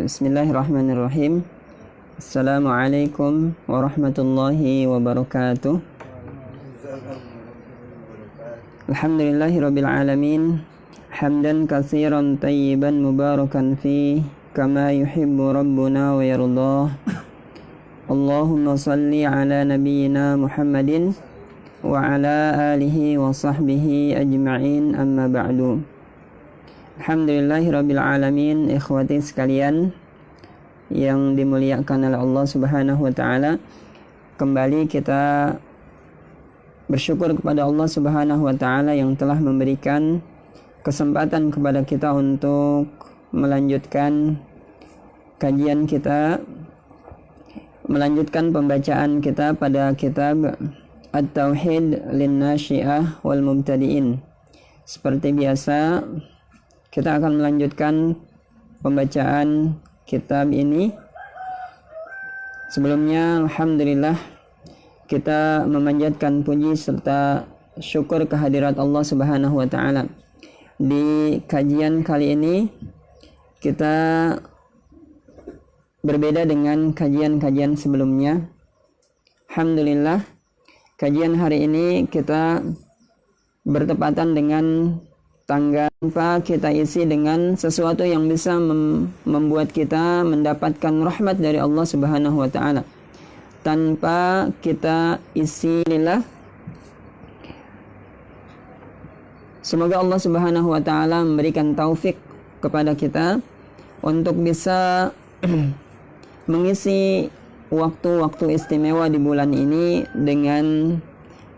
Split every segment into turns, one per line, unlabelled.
Bismillahirrahmanirrahim. Assalamualaikum warahmatullahi wabarakatuh. Alhamdulillahirabbil alamin. Hamdan katsiran tayyiban mubarakan fi kama yuhibbu rabbuna wa yardah. Allahumma salli ala nabiyyina Muhammadin wa ala alihi wa sahbihi ajma'in, amma ba'du. Alhamdulillahirabbil alamin. Ikhwati sekalian yang dimuliakan oleh Allah Subhanahu wa taala, kembali kita bersyukur kepada Allah Subhanahu wa taala yang telah memberikan kesempatan kepada kita untuk melanjutkan kajian kita, melanjutkan pembacaan kita pada kitab At-Tauhid lin-Nasyi'ah wal Mubtadi'in. Seperti biasa, kita akan melanjutkan pembacaan kitab ini. Sebelumnya, alhamdulillah, kita memanjatkan puji serta syukur kehadirat Allah Subhanahu wa taala. Di kajian kali ini kita berbeda dengan kajian-kajian sebelumnya. Alhamdulillah, kajian hari ini kita bertepatan dengan tanggal tanpa kita isi dengan sesuatu yang bisa membuat kita mendapatkan rahmat dari Allah Subhanahu wa taala. Tanpa kita isi lillah. Semoga Allah Subhanahu wa taala memberikan taufik kepada kita untuk bisa mengisi waktu-waktu istimewa di bulan ini dengan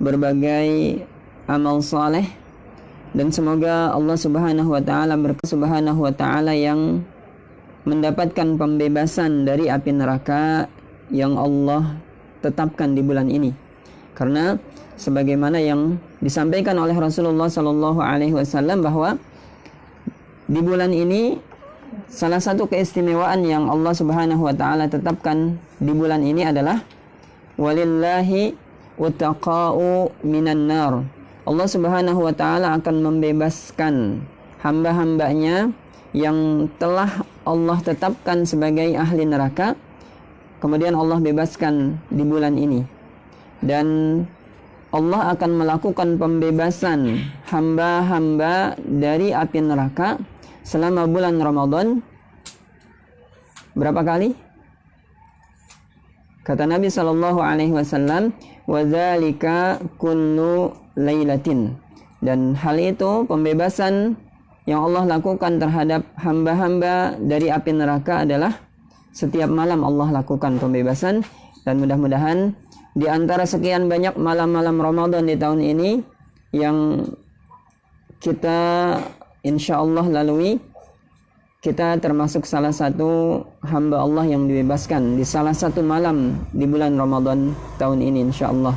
berbagai amal saleh. Dan semoga Allah Subhanahu wa taala Subhanahu wa taala yang mendapatkan pembebasan dari api neraka yang Allah tetapkan di bulan ini. Karena sebagaimana yang disampaikan oleh Rasulullah sallallahu alaihi wasallam bahwa di bulan ini salah satu keistimewaan yang Allah Subhanahu wa taala tetapkan di bulan ini adalah walillahi wattaqa'u minan nar. Allah Subhanahu wa taala akan membebaskan hamba-hambanya yang telah Allah tetapkan sebagai ahli neraka. Kemudian Allah bebaskan di bulan ini. Dan Allah akan melakukan pembebasan hamba-hamba dari api neraka selama bulan Ramadan. Berapa kali? Kata Nabi sallallahu alaihi wasallam, "Wa dzalika kullu lailatin." Dan hal itu, pembebasan yang Allah lakukan terhadap hamba-hamba dari api neraka adalah setiap malam Allah lakukan pembebasan. Dan mudah-mudahan di antara sekian banyak malam-malam Ramadan di tahun ini yang kita insyaallah lalui, kita termasuk salah satu hamba Allah yang dibebaskan di salah satu malam di bulan Ramadan tahun ini insyaallah.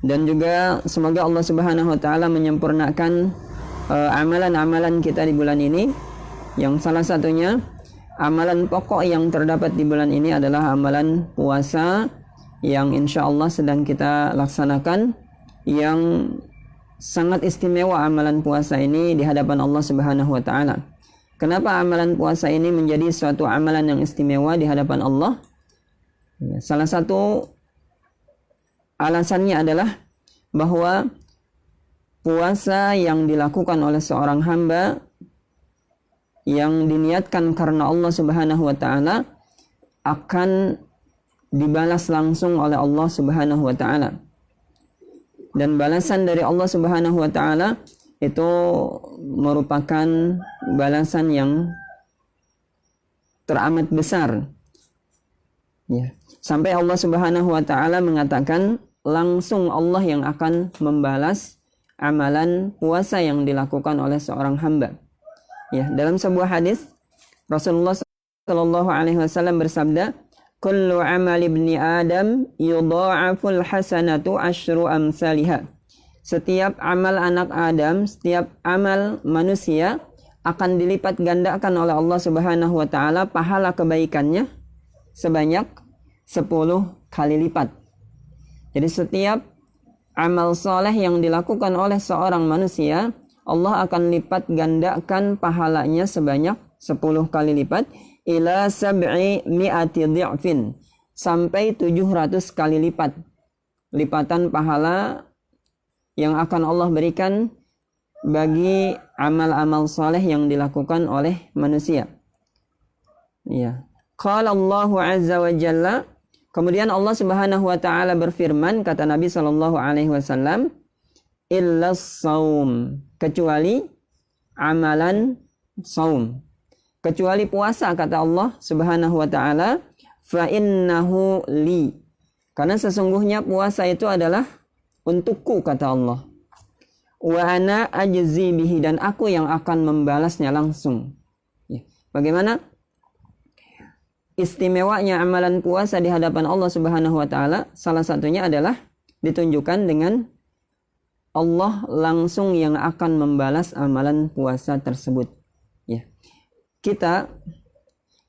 Dan juga semoga Allah Subhanahu wa taala menyempurnakan amalan-amalan kita di bulan ini, yang salah satunya amalan pokok yang terdapat di bulan ini adalah amalan puasa yang insyaallah sedang kita laksanakan, yang sangat istimewa amalan puasa ini di hadapan Allah Subhanahu wa taala. Kenapa amalan puasa ini menjadi suatu amalan yang istimewa di hadapan Allah? Ya, salah satu alasannya adalah bahwa puasa yang dilakukan oleh seorang hamba yang diniatkan karena Allah Subhanahu wa taala akan dibalas langsung oleh Allah Subhanahu wa taala. Dan balasan dari Allah Subhanahu wa taala itu merupakan balasan yang teramat besar. Ya, sampai Allah Subhanahu wa taala mengatakan langsung Allah yang akan membalas amalan puasa yang dilakukan oleh seorang hamba. Ya, dalam sebuah hadis Rasulullah sallallahu alaihi wasallam bersabda, "Kullu amal ibni Adam yudha'aful hasanatu asyru amsalihha." Setiap amal anak Adam, setiap amal manusia akan dilipat gandakan oleh Allah Subhanahu wa taala pahala kebaikannya sebanyak 10 kali lipat. Jadi setiap amal soleh yang dilakukan oleh seorang manusia, Allah akan lipat gandakan pahalanya sebanyak 10 kali lipat, ila sab'i mi'ati dhi'fin, sampai 700 kali lipat. Lipatan pahala yang akan Allah berikan bagi amal-amal soleh yang dilakukan oleh manusia. Ya. Qala Allah azza wa jalla, kemudian Allah Subhanahu wa taala berfirman, kata Nabi sallallahu alaihi wasallam, illa shaum, kecuali amalan saum, kecuali puasa, kata Allah Subhanahu wa taala, fa innahu li, karena sesungguhnya puasa itu adalah untukku, kata Allah. Wa ana ajzi bihi, dan aku yang akan membalasnya langsung. Ya. Bagaimana istimewanya amalan puasa di hadapan Allah Subhanahu wa taala? Salah satunya adalah ditunjukkan dengan Allah langsung yang akan membalas amalan puasa tersebut. Ya. Kita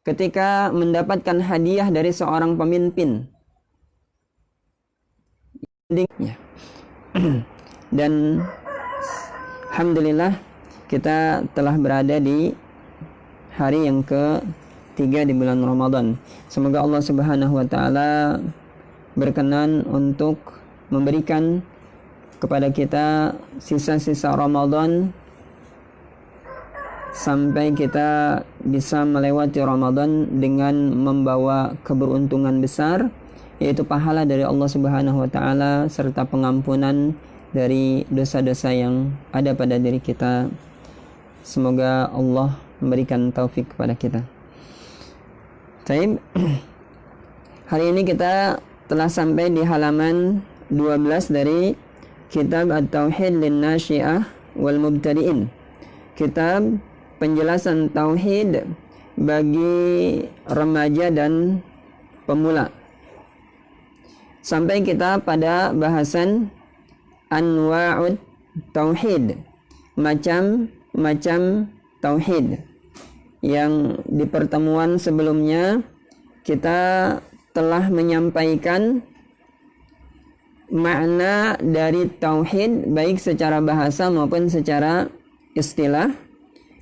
ketika mendapatkan hadiah dari seorang pemimpin, ya. Dan alhamdulillah kita telah berada di hari yang ketiga di bulan Ramadan. Semoga Allah Subhanahu wa taala berkenan untuk memberikan kepada kita sisa-sisa Ramadan sampai kita bisa melewati Ramadan dengan membawa keberuntungan besar, yaitu pahala dari Allah Subhanahu wa taala serta pengampunan dari dosa-dosa yang ada pada diri kita. Semoga Allah memberikan taufik kepada kita. Baik. Hari ini kita telah sampai di halaman 12 dari Kitab At-Tauhid lin-Nasyi'ah wal Mubtadi'in. Kitab penjelasan tauhid bagi remaja dan pemula. Sampai kita pada bahasan anwa'ut tauhid, macam-macam tauhid. Yang di pertemuan sebelumnya kita telah menyampaikan makna dari tauhid baik secara bahasa maupun secara istilah.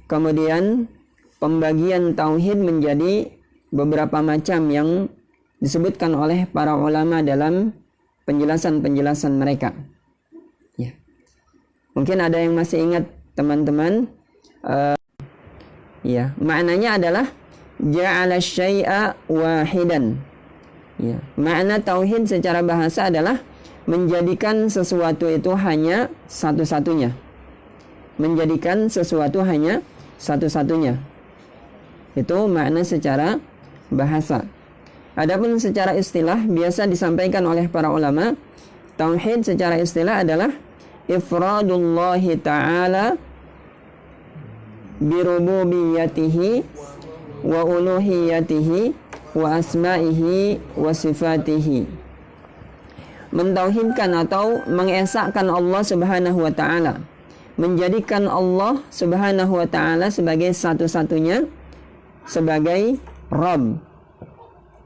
Kemudian pembagian tauhid menjadi beberapa macam yang disebutkan oleh para ulama dalam penjelasan-penjelasan mereka. Ya. Mungkin ada yang masih ingat teman-teman. Ya, maknanya adalah ja'ala syai'a wahidan. Ya, makna tauhid secara bahasa adalah menjadikan sesuatu itu hanya satu-satunya. Menjadikan sesuatu hanya satu-satunya. Itu makna secara bahasa. Adapun secara istilah biasa disampaikan oleh para ulama, tauhid secara istilah adalah ifradullahi ta'ala birububiyatihi wa uluhiyatihi wa asma'ihi wa sifatihi. Mentauhidkan atau mengesahkan Allah Subhanahu wa taala, menjadikan Allah Subhanahu wa taala sebagai satu-satunya sebagai Rabb.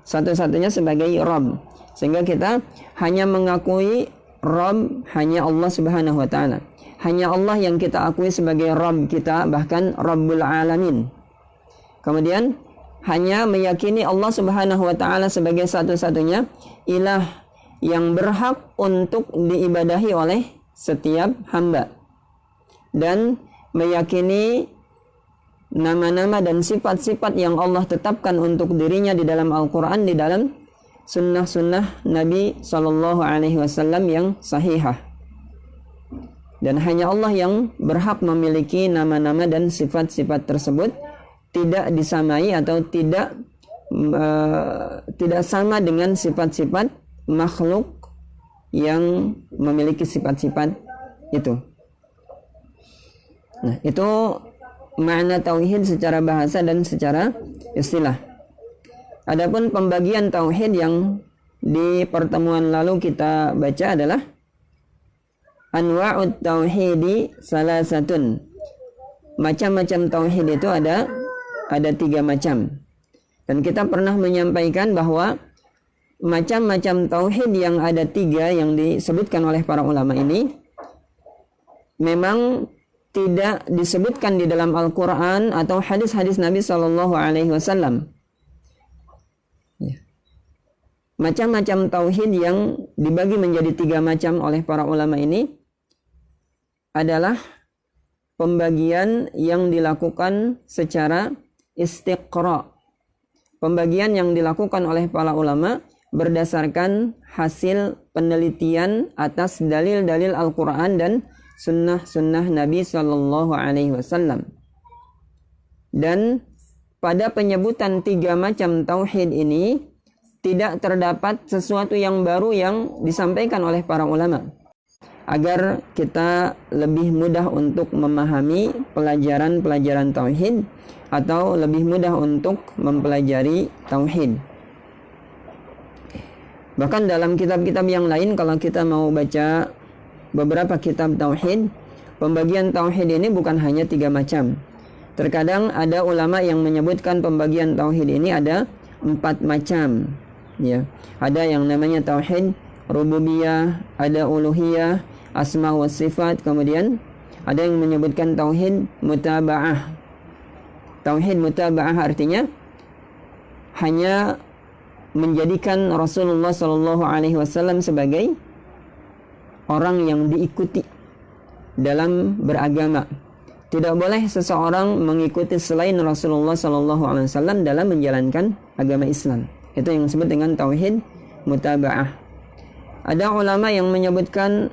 Satu-satunya sebagai Rabb. Sehingga kita hanya mengakui Rabb hanya Allah Subhanahu wa taala. Hanya Allah yang kita akui sebagai Rabb kita, bahkan Rabbul Alamin. Kemudian hanya meyakini Allah Subhanahu wa taala sebagai satu-satunya ilah yang berhak untuk diibadahi oleh setiap hamba, dan meyakini nama-nama dan sifat-sifat yang Allah tetapkan untuk dirinya di dalam Al-Quran, di dalam sunnah-sunnah Nabi SAW yang sahihah. Dan hanya Allah yang berhak memiliki nama-nama dan sifat-sifat tersebut, tidak disamai atau tidak sama dengan sifat-sifat makhluk yang memiliki sifat-sifat itu. Nah, itu makna tauhid secara bahasa dan secara istilah. Adapun pembagian tauhid yang di pertemuan lalu kita baca adalah anwa'ut tauhidi salasatun. Macam-macam tauhid itu ada 3 macam. Dan kita pernah menyampaikan bahwa macam-macam tauhid yang ada 3 yang disebutkan oleh para ulama ini memang tidak disebutkan di dalam Al-Quran atau hadis-hadis Nabi Shallallahu Alaihi Wasallam. Macam-macam tauhid yang dibagi menjadi 3 macam oleh para ulama ini adalah pembagian yang dilakukan secara istiqra. Pembagian yang dilakukan oleh para ulama berdasarkan hasil penelitian atas dalil-dalil Al-Quran dan sunnah-sunnah Nabi Sallallahu Alaihi Wasallam. Dan pada penyebutan 3 macam tauhid ini tidak terdapat sesuatu yang baru yang disampaikan oleh para ulama, agar kita lebih mudah untuk memahami pelajaran-pelajaran tauhid atau lebih mudah untuk mempelajari tauhid. Bahkan dalam kitab-kitab yang lain, kalau kita mau baca beberapa kitab tauhid, pembagian tauhid ini bukan hanya 3 macam. Terkadang ada ulama yang menyebutkan pembagian tauhid ini ada 4 macam. Ya, ada yang namanya tauhid rububiyah, ada uluhiyah, asma wa sifat, kemudian ada yang menyebutkan tauhid mutaba'ah. Tauhid mutaba'ah artinya hanya menjadikan Rasulullah Shallallahu Alaihi Wasallam sebagai orang yang diikuti dalam beragama. Tidak boleh seseorang mengikuti selain Rasulullah Shallallahu Alaihi Wasallam dalam menjalankan agama Islam. Itu yang disebut dengan tauhid mutaba'ah. Ada ulama yang menyebutkan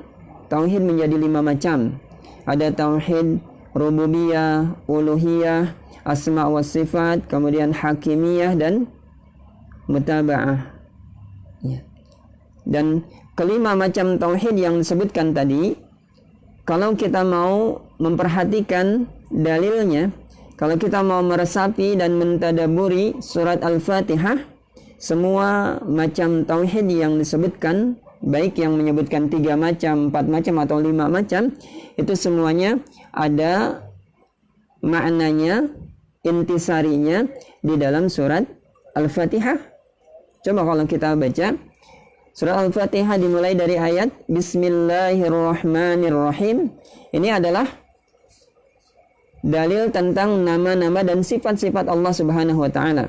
tauhid menjadi 5 macam. Ada tauhid rububiyah, uluhiyah, asma wa sifat, kemudian hakimiyah dan mutaba'ah. Ya. Dan kelima macam tauhid yang disebutkan tadi, kalau kita mau memperhatikan dalilnya, kalau kita mau meresapi dan mentadaburi surat Al-Fatihah, semua macam tauhid yang disebutkan, baik yang menyebutkan 3 macam, 4 macam atau 5 macam, itu semuanya ada maknanya, intisarinya di dalam surat Al-Fatihah. Coba kalau kita baca surat Al-Fatihah dimulai dari ayat Bismillahirrahmanirrahim. Ini adalah dalil tentang nama-nama dan sifat-sifat Allah Subhanahu wa taala.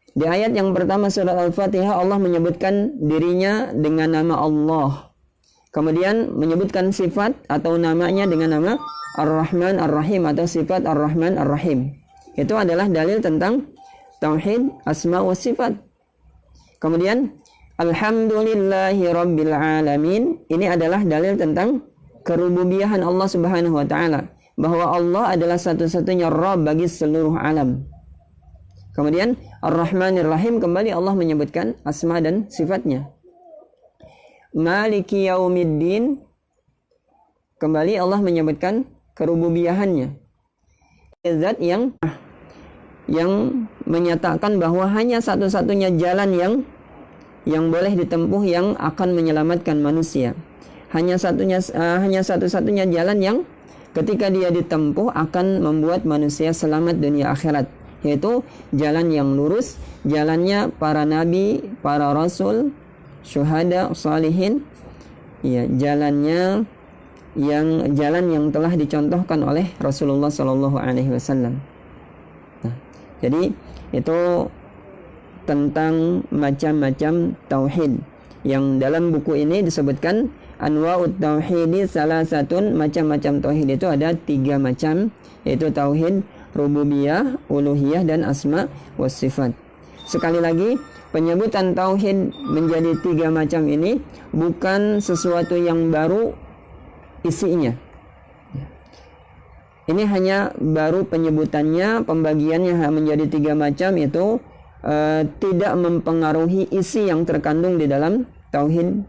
Di ayat yang pertama surat Al-Fatihah, Allah menyebutkan dirinya dengan nama Allah. Kemudian menyebutkan sifat atau namanya dengan nama Ar-Rahman Ar-Rahim atau sifat Ar-Rahman Ar-Rahim. Itu adalah dalil tentang tauhid asma wa sifat. Kemudian Alhamdulillahi Rabbil Alamin, ini adalah dalil tentang kerububiyahan Allah Subhanahu wa taala, bahwa Allah adalah satu-satunya Rabb bagi seluruh alam. Kemudian Ar-Rahmanir Rahim, kembali Allah menyebutkan asma dan sifatnya. Maliki Yaumiddin, kembali Allah menyebutkan kerububiyahannya. Zat yang menyatakan bahwa hanya satu-satunya jalan yang boleh ditempuh yang akan menyelamatkan manusia. Hanya satu-satunya jalan yang ketika dia ditempuh akan membuat manusia selamat dunia akhirat, yaitu jalan yang lurus, jalannya para nabi, para rasul, syuhada, salihin, ya, jalan yang telah dicontohkan oleh Rasulullah Shallallahu Alaihi Wasallam. Nah, jadi itu tentang macam-macam tauhid yang dalam buku ini disebutkan anwa'ut tauhidi salasatun, macam-macam tauhid itu ada 3 macam, yaitu tauhid rububiyah, uluhiyah dan asma was sifat. Sekali lagi, penyebutan tauhid menjadi 3 macam ini bukan sesuatu yang baru isinya. Ini hanya baru penyebutannya, pembagiannya menjadi 3 macam itu tidak mempengaruhi isi yang terkandung di dalam tauhid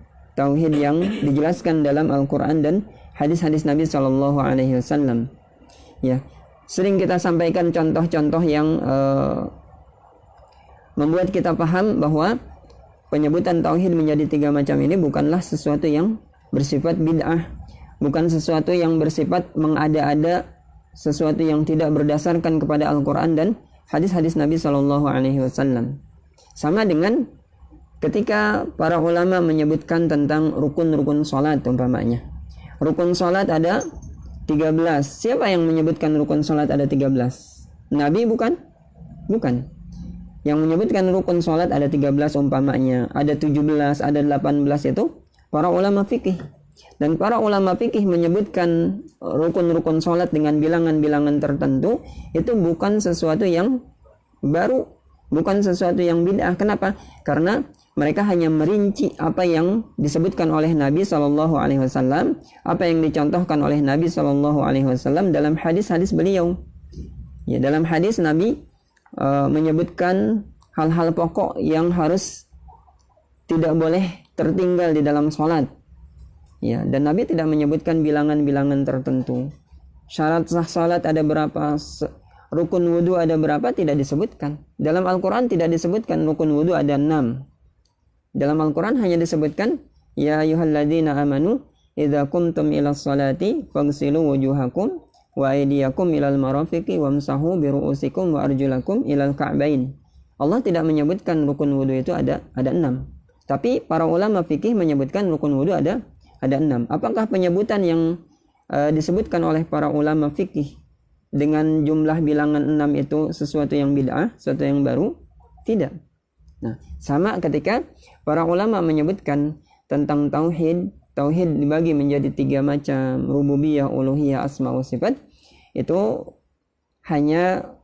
yang dijelaskan dalam Al-Quran dan hadis-hadis Nabi Shallallahu Alaihi Wasallam. Ya, sering kita sampaikan contoh-contoh yang membuat kita paham bahwa penyebutan tauhid menjadi 3 macam ini bukanlah sesuatu yang bersifat bid'ah, bukan sesuatu yang bersifat mengada-ada, sesuatu yang tidak berdasarkan kepada Al-Quran dan hadis-hadis Nabi Shallallahu Alaihi Wasallam. Sama dengan ketika para ulama menyebutkan tentang rukun-rukun salat umpamanya. Rukun salat ada 13. Siapa yang menyebutkan rukun salat ada 13? Nabi bukan? Bukan. Yang menyebutkan rukun salat ada 13 umpamanya, ada 17, ada 18 itu para ulama fikih. Dan para ulama fikih menyebutkan rukun-rukun salat dengan bilangan-bilangan tertentu itu bukan sesuatu yang baru, bukan sesuatu yang bid'ah. Kenapa? Karena mereka hanya merinci apa yang disebutkan oleh Nabi SAW, apa yang dicontohkan oleh Nabi SAW dalam hadis-hadis beliau. Ya, dalam hadis Nabi menyebutkan hal-hal pokok yang harus tidak boleh tertinggal di dalam sholat. Ya, dan Nabi tidak menyebutkan bilangan-bilangan tertentu. Syarat sah sholat ada berapa? Rukun wudu ada berapa? Tidak disebutkan. Dalam Al-Quran tidak disebutkan rukun wudu ada 6. Dalam Al-Quran hanya disebutkan, ya ayyuhalladzina amanu idza qumtum ila sholati faghsilu wujuhakum wa aydiyakum ilal marafiqi wamsahu biru'usikum wa arjulakum ilal ka'bain. Allah tidak menyebutkan rukun wudu itu ada 6. Tapi para ulama fikih menyebutkan rukun wudu ada 6. Apakah penyebutan yang disebutkan oleh para ulama fikih dengan jumlah bilangan 6 itu sesuatu yang bid'ah, sesuatu yang baru? Tidak. Nah, sama ketika para ulama menyebutkan tentang tauhid. Tauhid dibagi menjadi 3 macam, rububiyah, uluhiyah, asma wa sifat. Itu hanya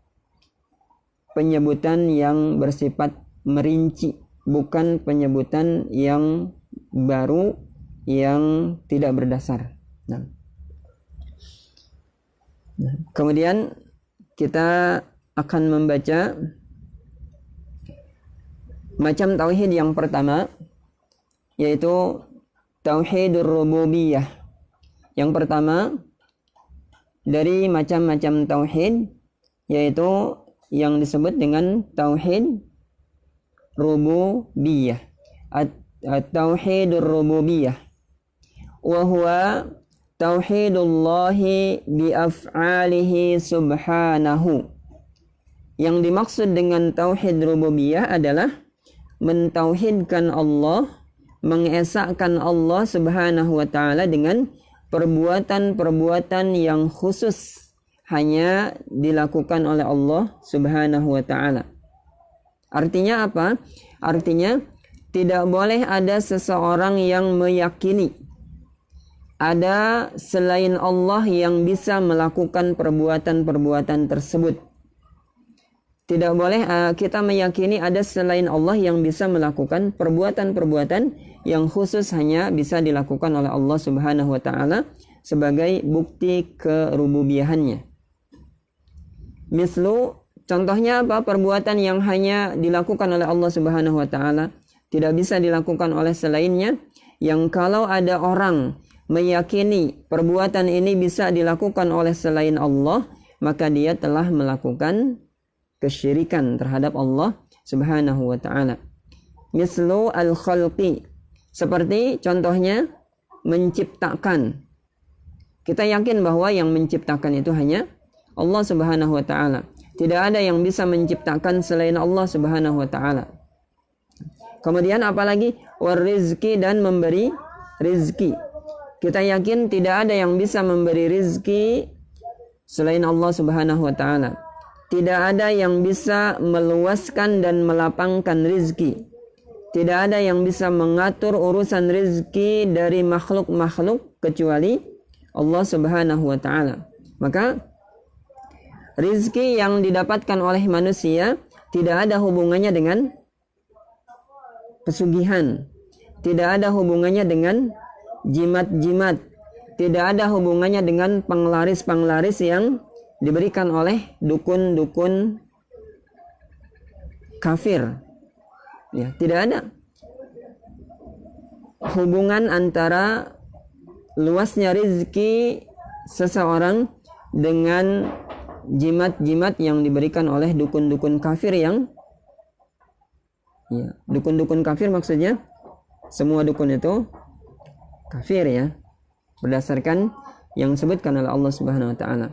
penyebutan yang bersifat merinci, bukan penyebutan yang baru yang tidak berdasar. Nah, kemudian kita akan membaca macam tauhid yang pertama, yaitu tauhidur rububiyah. Yang pertama dari macam-macam tauhid, yaitu yang disebut dengan tauhid rububiyah. At-tauhidur rububiyah wa huwa tauhidullahi bi af'alihi subhanahu. Yang dimaksud dengan tauhid rububiyah adalah mentauhidkan Allah, mengesahkan Allah Subhanahu wa taala dengan perbuatan-perbuatan yang khusus hanya dilakukan oleh Allah Subhanahu wa taala. Artinya apa? Artinya tidak boleh ada seseorang yang meyakini ada selain Allah yang bisa melakukan perbuatan-perbuatan tersebut. Tidak boleh kita meyakini ada selain Allah yang bisa melakukan perbuatan-perbuatan yang khusus hanya bisa dilakukan oleh Allah Subhanahu wa taala sebagai bukti kerububiyahannya. Mislu, contohnya apa? Perbuatan yang hanya dilakukan oleh Allah Subhanahu wa taala, tidak bisa dilakukan oleh selainnya, yang kalau ada orang meyakini perbuatan ini bisa dilakukan oleh selain Allah, maka dia telah melakukan kesyirikan terhadap Allah Subhanahu wa taala. Mislu al-khalqi, seperti contohnya menciptakan. Kita yakin bahwa yang menciptakan itu hanya Allah Subhanahu wa taala. Tidak ada yang bisa menciptakan selain Allah Subhanahu wa taala. Kemudian apalagi warizki, dan memberi rizki. Kita yakin tidak ada yang bisa memberi rizki selain Allah Subhanahu wa taala. Tidak ada yang bisa meluaskan dan melapangkan rizki. Tidak ada yang bisa mengatur urusan rizki dari makhluk-makhluk kecuali Allah Subhanahu wa taala. Maka rizki yang didapatkan oleh manusia tidak ada hubungannya dengan pesugihan. Tidak ada hubungannya dengan jimat-jimat. Tidak ada hubungannya dengan penglaris-penglaris yang diberikan oleh dukun-dukun kafir. Ya, tidak ada hubungan antara luasnya rizki seseorang dengan jimat-jimat yang diberikan oleh dukun-dukun kafir yang dukun-dukun kafir maksudnya semua dukun itu kafir ya, berdasarkan yang disebutkan oleh Allah Subhanahu wa taala.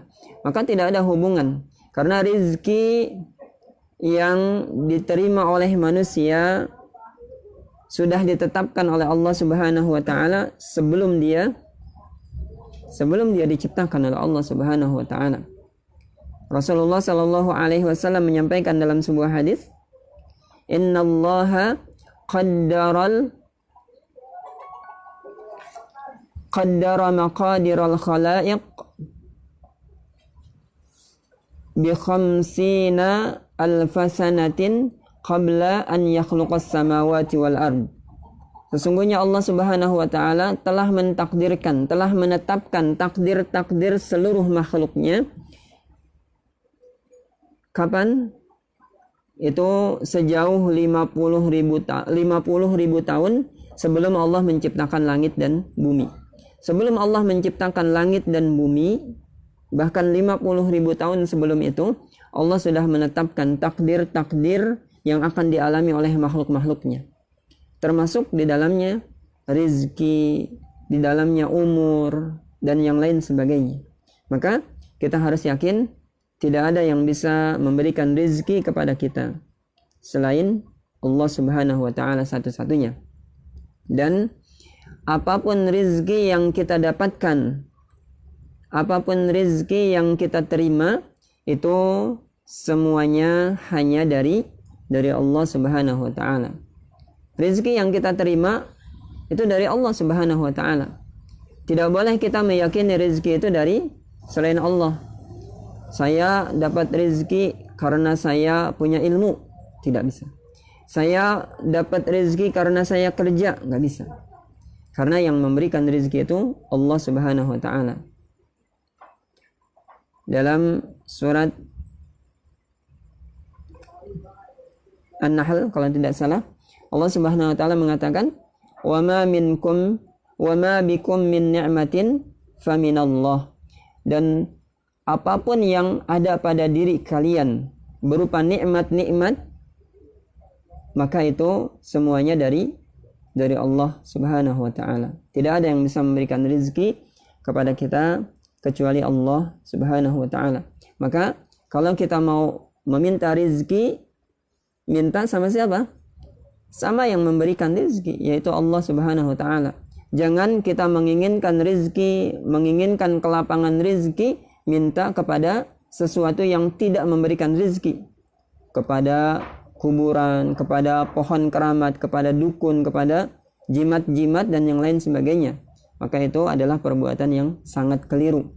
Maka tidak ada hubungan, karena rizki yang diterima oleh manusia sudah ditetapkan oleh Allah Subhanahu wa taala sebelum dia diciptakan oleh Allah Subhanahu wa taala. Rasulullah sallallahu alaihi wasallam menyampaikan dalam sebuah hadis, "Innallaha qaddara maqadiral khalaiq bi khamsina alfasanatin qabla an yakhluqas samawati wal ard." Sesungguhnya Allah Subhanahu wa taala telah mentakdirkan, telah menetapkan takdir-takdir seluruh makhluknya. Kapan? Itu sejauh 50.000 tahun sebelum Allah menciptakan langit dan bumi. Sebelum Allah menciptakan langit dan bumi, bahkan 50.000 tahun sebelum itu, Allah sudah menetapkan takdir-takdir yang akan dialami oleh makhluk-makhluknya. Termasuk di dalamnya rizki, di dalamnya umur, dan yang lain sebagainya. Maka kita harus yakin tidak ada yang bisa memberikan rizki kepada kita selain Allah Subhanahu wa taala satu-satunya. Dan apapun rizki yang kita dapatkan, apapun rizki yang kita terima, itu semuanya hanya dari Allah Subhanahu wa taala. Rizki yang kita terima itu dari Allah Subhanahu wa taala. Tidak boleh kita meyakini rizki itu dari selain Allah. Saya dapat rizki karena saya punya ilmu, tidak bisa. Saya dapat rizki karena saya kerja, nggak bisa. Karena yang memberikan rizki itu Allah Subhanahu wa taala. Dalam surat An-Nahl kalau tidak salah, Allah Subhanahu wa taala mengatakan, "Wa ma bikum min ni'matin faminallah." Dan apapun yang ada pada diri kalian berupa nikmat-nikmat, maka itu semuanya dari Allah Subhanahu wa taala. Tidak ada yang bisa memberikan rezeki kepada kita kecuali Allah Subhanahu wa taala. Maka kalau kita mau meminta rezeki, minta sama siapa? Sama yang memberikan rezeki, yaitu Allah Subhanahu wa taala. Jangan kita menginginkan rezeki, menginginkan kelapangan rezeki, minta kepada sesuatu yang tidak memberikan rezeki, kepada kuburan, kepada pohon keramat, kepada dukun, kepada jimat-jimat dan yang lain sebagainya. Maka itu adalah perbuatan yang sangat keliru.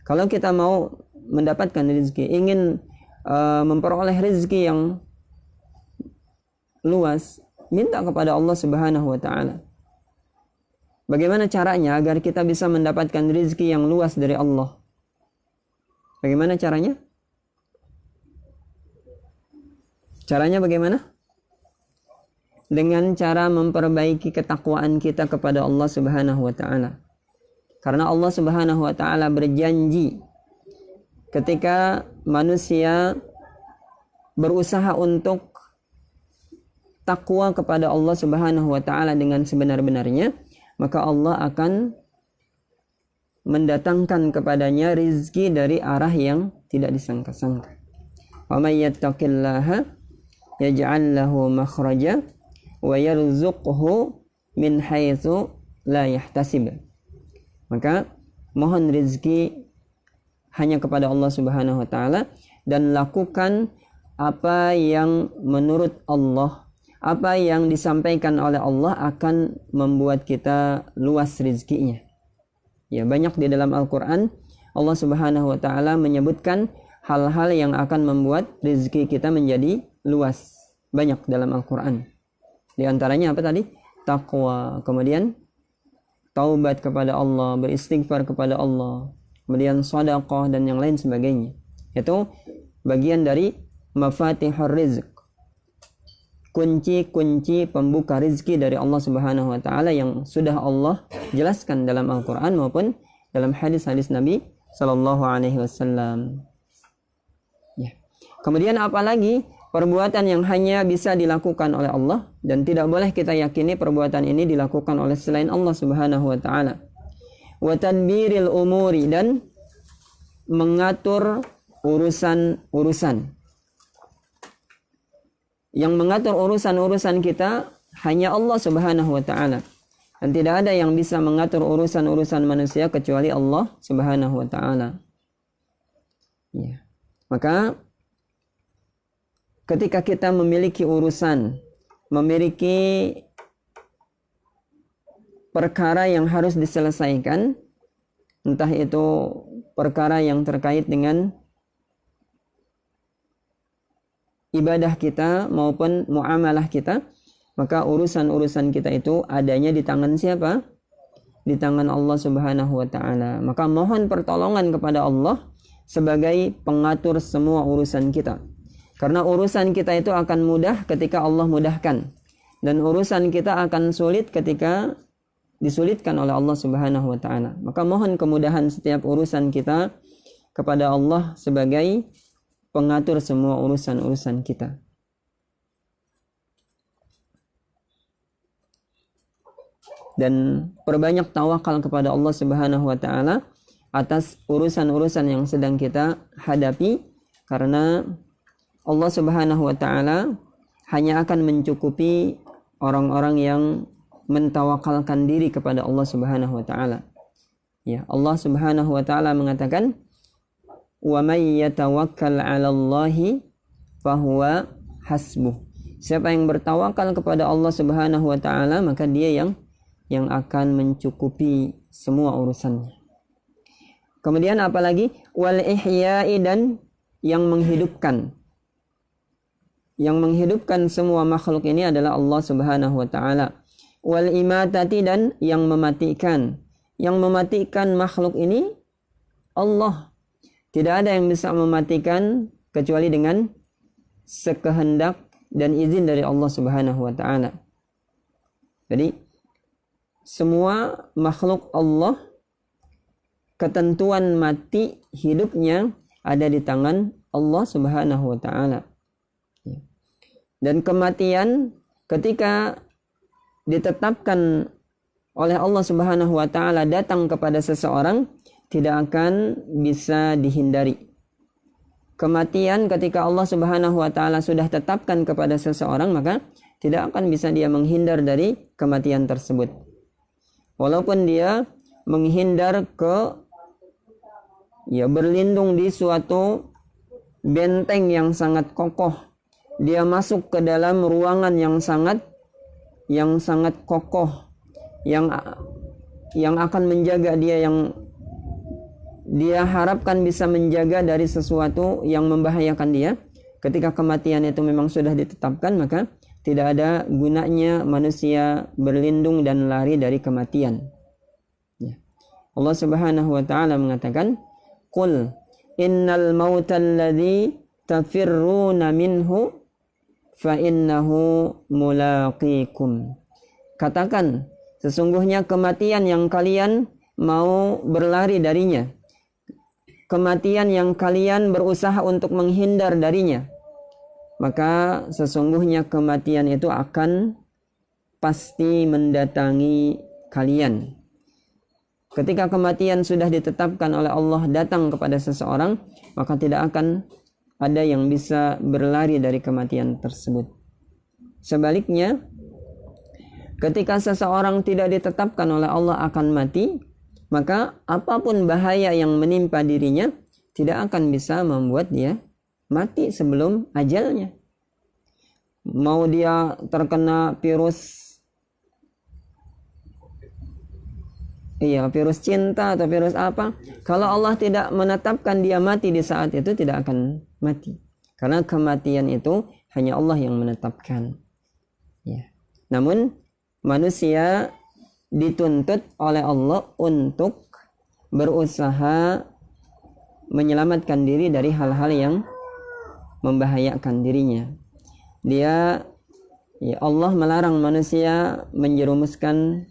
Kalau kita mau mendapatkan rezeki, ingin memperoleh rezeki yang luas, minta kepada Allah Subhanahu wa taala. Bagaimana caranya agar kita bisa mendapatkan rezeki yang luas dari Allah? Bagaimana caranya? Caranya bagaimana? Dengan cara memperbaiki ketakwaan kita kepada Allah Subhanahu wa taala. Karena Allah Subhanahu wa taala berjanji ketika manusia berusaha untuk takwa kepada Allah Subhanahu wa taala dengan sebenar-benarnya, maka Allah akan mendatangkan kepadanya rizki dari arah yang tidak disangka-sangka. Wa may yattaqillaha yaj'al lahu makhraja wa yarzuqhu min haitsu la yahtasib. Maka mohon rizki hanya kepada Allah Subhanahu wa taala dan lakukan apa yang menurut Allah, apa yang disampaikan oleh Allah akan membuat kita luas rizkinya. Ya, banyak di dalam Al-Quran Allah Subhanahu wa ta'ala menyebutkan hal-hal yang akan membuat rizki kita menjadi luas. Banyak dalam Al-Quran. Di antaranya apa tadi? Taqwa, kemudian taubat kepada Allah, beristighfar kepada Allah, kemudian sedekah dan yang lain sebagainya. Itu bagian dari mafatihur rizq, kunci-kunci pembuka rizki dari Allah Subhanahu wa taala yang sudah Allah jelaskan dalam Al-Qur'an maupun dalam hadis-hadis Nabi sallallahu alaihi wasallam. Ya. Kemudian apalagi perbuatan yang hanya bisa dilakukan oleh Allah dan tidak boleh kita yakini perbuatan ini dilakukan oleh selain Allah Subhanahu wa taala. Wa tadbiril umuri, dan mengatur urusan-urusan. Yang mengatur urusan-urusan kita hanya Allah Subhanahu wa taala. Dan tidak ada yang bisa mengatur urusan-urusan manusia kecuali Allah Subhanahu wa taala. Ya. Maka ketika kita memiliki urusan, memiliki perkara yang harus diselesaikan, entah itu perkara yang terkait dengan ibadah kita maupun muamalah kita, maka urusan-urusan kita itu adanya di tangan siapa? Di tangan Allah Subhanahu wa taala. Maka mohon pertolongan kepada Allah sebagai pengatur semua urusan kita. Karena urusan kita itu akan mudah ketika Allah mudahkan, dan urusan kita akan sulit ketika disulitkan oleh Allah Subhanahu wa taala. Maka mohon kemudahan setiap urusan kita kepada Allah sebagai pengatur semua urusan-urusan kita. Dan perbanyak tawakal kepada Allah Subhanahu wa taala atas urusan-urusan yang sedang kita hadapi, karena Allah Subhanahu wa taala hanya akan mencukupi orang-orang yang mentawakalkan diri kepada Allah Subhanahu wa taala. Ya, Allah Subhanahu wa taala mengatakan, "Wa may yatawakkal 'alallahi fahuwa hasbuh." Siapa yang bertawakal kepada Allah Subhanahu wa taala, maka dia yang akan mencukupi semua urusannya. Kemudian apalagi wal ihya'i, dan yang menghidupkan. Yang menghidupkan semua makhluk ini adalah Allah Subhanahu wa taala. Wal imatati, dan yang mematikan. Yang mematikan makhluk ini Allah. Tidak ada yang bisa mematikan kecuali dengan sekehendak dan izin dari Allah Subhanahu wa taala. Jadi semua makhluk Allah, ketentuan mati hidupnya ada di tangan Allah Subhanahu wa taala. Dan kematian ketika ditetapkan oleh Allah Subhanahu wa taala datang kepada seseorang, tidak akan bisa dihindari. Kematian ketika Allah Subhanahu wa taala sudah tetapkan kepada seseorang, maka tidak akan bisa dia menghindar dari kematian tersebut. Walaupun dia menghindar berlindung di suatu benteng yang sangat kokoh, dia masuk ke dalam ruangan yang sangat kokoh, yang akan menjaga dia, yang dia harapkan bisa menjaga dari sesuatu yang membahayakan dia. Ketika kematian itu memang sudah ditetapkan, maka tidak ada gunanya manusia berlindung dan lari dari kematian. Ya. Allah Subhanahu wa taala mengatakan, "Qul innal mautal ladzi tafirruna minhu fa innahu mulaqikum." Katakan, sesungguhnya kematian yang kalian mau berlari darinya, kematian yang kalian berusaha untuk menghindar darinya, maka sesungguhnya kematian itu akan pasti mendatangi kalian. Ketika kematian sudah ditetapkan oleh Allah datang kepada seseorang, maka tidak akan ada yang bisa berlari dari kematian tersebut. Sebaliknya, ketika seseorang tidak ditetapkan oleh Allah akan mati, maka apapun bahaya yang menimpa dirinya tidak akan bisa membuat dia mati sebelum ajalnya. Mau dia terkena virus cinta atau virus apa, kalau Allah tidak menetapkan dia mati di saat itu, tidak akan mati. Karena kematian itu hanya Allah yang menetapkan. Ya. Namun manusia dituntut oleh Allah untuk berusaha menyelamatkan diri dari hal-hal yang membahayakan dirinya. Allah melarang manusia menjerumuskan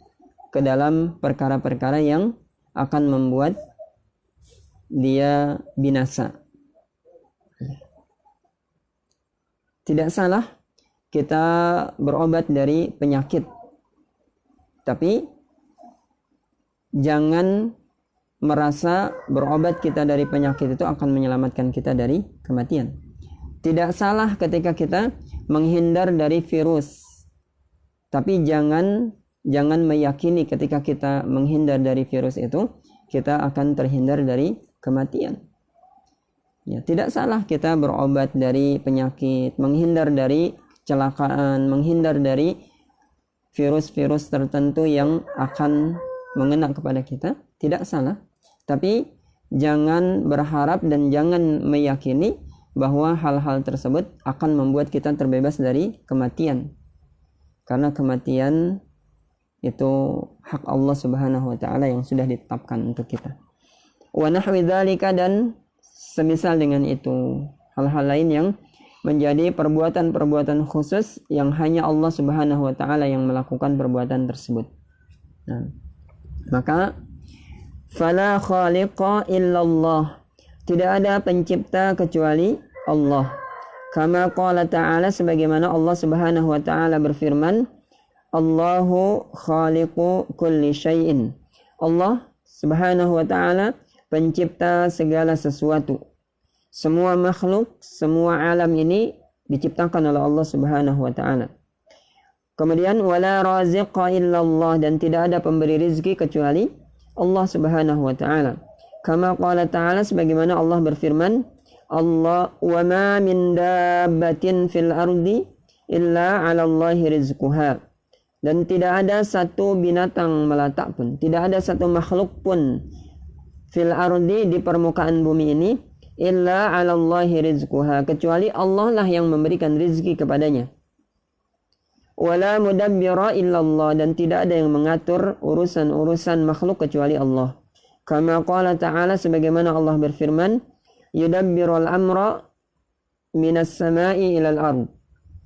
ke dalam perkara-perkara yang akan membuat dia binasa. Tidak salah kita berobat dari penyakit, tapi jangan merasa berobat kita dari penyakit itu akan menyelamatkan kita dari kematian. Tidak salah ketika kita menghindar dari virus, Tapi jangan meyakini ketika kita menghindar dari virus itu, kita akan terhindar dari kematian. Ya, tidak salah kita berobat dari penyakit, menghindar dari kecelakaan, menghindar dari virus-virus tertentu yang akan mengena kepada kita, tidak salah. Tapi jangan berharap dan jangan meyakini bahwa hal-hal tersebut akan membuat kita terbebas dari kematian. Karena kematian itu hak Allah Subhanahu wa taala yang sudah ditetapkan untuk kita. Wa nahwi dzalika, dan semisal dengan itu, hal-hal lain yang menjadi perbuatan-perbuatan khusus yang hanya Allah Subhanahu wa taala yang melakukan perbuatan tersebut. Nah, maka fala khaliqa illallah, tidak ada pencipta kecuali Allah. Kama qala ta'ala, sebagaimana Allah Subhanahu wa taala berfirman, Allahu khaliqu kulli syai'in. Allah Subhanahu wa taala pencipta segala sesuatu. Semua makhluk, semua alam ini diciptakan oleh Allah Subhanahu wa taala. Kemudian wala raziqa illallah, dan tidak ada pemberi rizki kecuali Allah Subhanahu wa taala. Kama qala ta'ala, sebagaimana Allah berfirman, Allah wa ma min dabbatin fil ardi illa 'ala Allahi rizquha. Dan tidak ada satu binatang melata pun, tidak ada satu makhluk pun fil ardi, di permukaan bumi ini, illa 'ala Allahi rizquha, kecuali Allah lah yang memberikan rizki kepadanya. Wala mudabbira illallah, dan tidak ada yang mengatur urusan-urusan makhluk kecuali Allah. Kama qala ta'ala, sebagaimana Allah berfirman, yudabbirul amra minas sama'i ilal ard.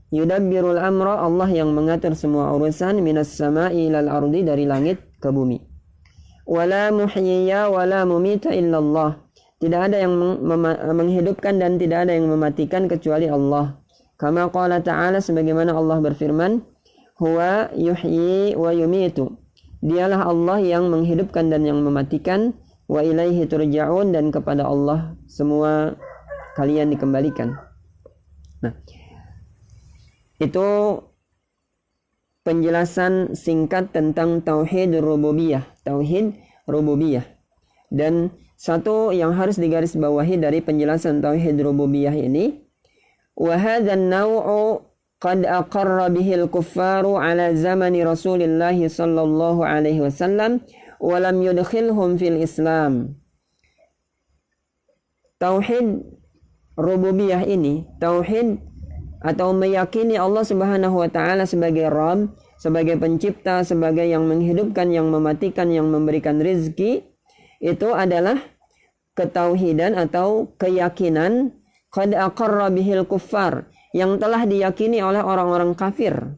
Yudabbirul amra, Allah yang mengatur semua urusan, minas sama'i ilal ardi, dari langit ke bumi. Wala muhyiya wala mumita illallah, tidak ada yang menghidupkan dan tidak ada yang mematikan kecuali Allah. Kama qala ta'ala, sebagaimana Allah berfirman, huwa yuhyi wa yumitu, dialah Allah yang menghidupkan dan yang mematikan, wa ilaihi turja'un, dan kepada Allah semua kalian dikembalikan. Nah, itu penjelasan singkat tentang tauhid rububiyah, Dan satu yang harus digarisbawahi dari penjelasan tauhid rububiyah ini, wa hadzal naw'u qad aqarra bihi al-kuffaru ala zamani Rasulillah sallallahu alaihi wasallam wa lam yudkhilhum fil Islam. Tauhid rububiyah ini, tauhid atau meyakini Allah Subhanahu wa taala sebagai Rabb, sebagai pencipta, sebagai yang menghidupkan, yang mematikan, yang memberikan rezeki, itu adalah ketauhidan atau keyakinan qad aqarra bihil kuffar, yang telah diyakini oleh orang-orang kafir.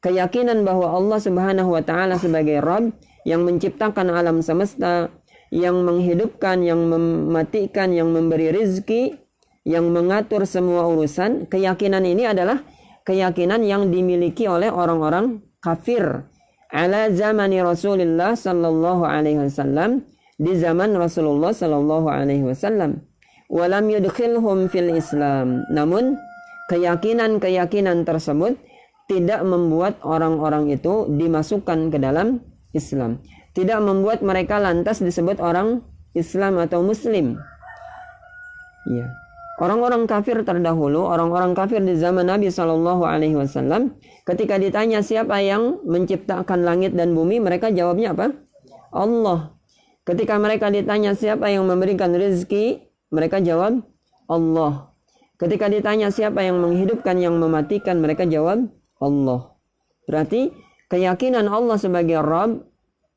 Keyakinan bahwa Allah Subhanahu wa taala sebagai Rabb yang menciptakan alam semesta, yang menghidupkan, yang mematikan, yang memberi rezeki, yang mengatur semua urusan. Keyakinan ini adalah keyakinan yang dimiliki oleh orang-orang kafir ala zamani Rasulullah sallallahu alaihi wasallam, di zaman Rasulullah sallallahu alaihi wasallam. Walam yudkhilhum fil Islam, namun keyakinan-keyakinan tersebut tidak membuat orang-orang itu dimasukkan ke dalam Islam, tidak membuat mereka lantas disebut orang Islam atau Muslim. Ya. Orang-orang kafir terdahulu, orang-orang kafir di zaman Nabi Shallallahu Alaihi Wasallam, ketika ditanya siapa yang menciptakan langit dan bumi, mereka jawabnya apa? Allah. Ketika mereka ditanya siapa yang memberikan rezeki, mereka jawab Allah. Ketika ditanya siapa yang menghidupkan, yang mematikan, mereka jawab Allah. Berarti keyakinan Allah sebagai Rabb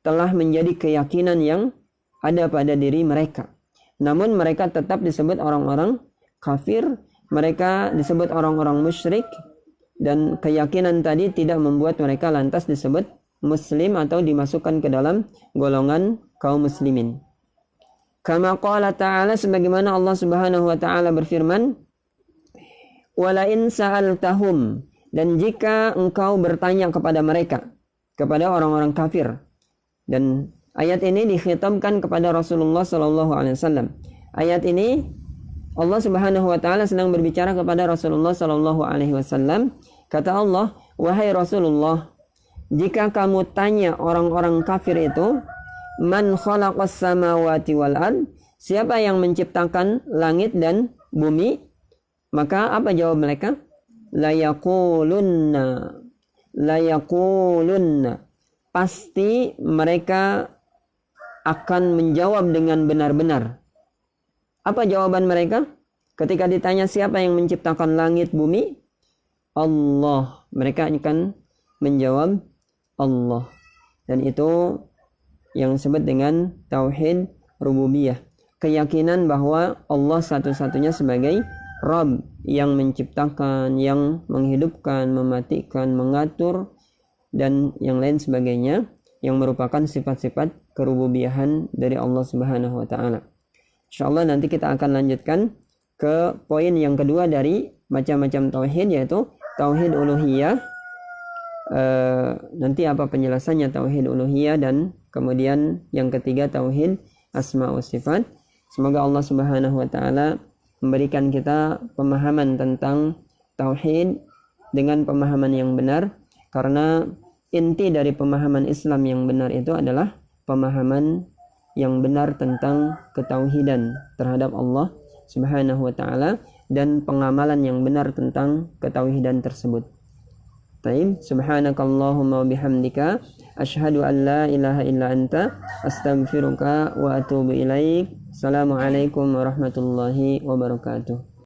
telah menjadi keyakinan yang ada pada diri mereka. Namun mereka tetap disebut orang-orang kafir, mereka disebut orang-orang musyrik, dan keyakinan tadi tidak membuat mereka lantas disebut muslim atau dimasukkan ke dalam golongan kaum muslimin. Kama qala ta'ala, sebagaimana Allah Subhanahu wa taala berfirman, wala in sa'altahum, dan jika engkau bertanya kepada mereka, kepada orang-orang kafir. Dan ayat ini dikhitabkan kepada Rasulullah sallallahu alaihi wasallam. Ayat ini Allah Subhanahu wa taala sedang berbicara kepada Rasulullah sallallahu alaihi wasallam. Kata Allah, wahai Rasulullah, jika kamu tanya orang-orang kafir itu, man khalaqas samawati wal ard, siapa yang menciptakan langit dan bumi? Maka apa jawab mereka? La yaqulunna. Pasti mereka akan menjawab dengan benar-benar. Apa jawaban mereka? Ketika ditanya siapa yang menciptakan langit bumi? Allah. Mereka akan menjawab Allah. Dan itu yang disebut dengan tauhid rububiyah. Keyakinan bahwa Allah satu-satunya sebagai Rabb, yang menciptakan, yang menghidupkan, mematikan, mengatur, dan yang lain sebagainya, yang merupakan sifat-sifat kerububiyahan dari Allah Subhanahu wa taala. Insyaallah nanti kita akan lanjutkan ke poin yang kedua dari macam-macam tauhid, yaitu tauhid uluhiyah. Nanti apa penjelasannya tauhid uluhiyah, dan kemudian yang ketiga tauhid asma wa sifat. Semoga Allah Subhanahu wa taala memberikan kita pemahaman tentang tauhid dengan pemahaman yang benar, karena inti dari pemahaman Islam yang benar itu adalah pemahaman yang benar tentang ketauhidan terhadap Allah Subhanahu wa taala dan pengamalan yang benar tentang ketauhidan tersebut. Taib, subhanakallahumma wa bihamdika asyhadu an la ilaha illa anta astaghfiruka wa atubu ilaik. Assalamualaikum warahmatullahi wabarakatuh.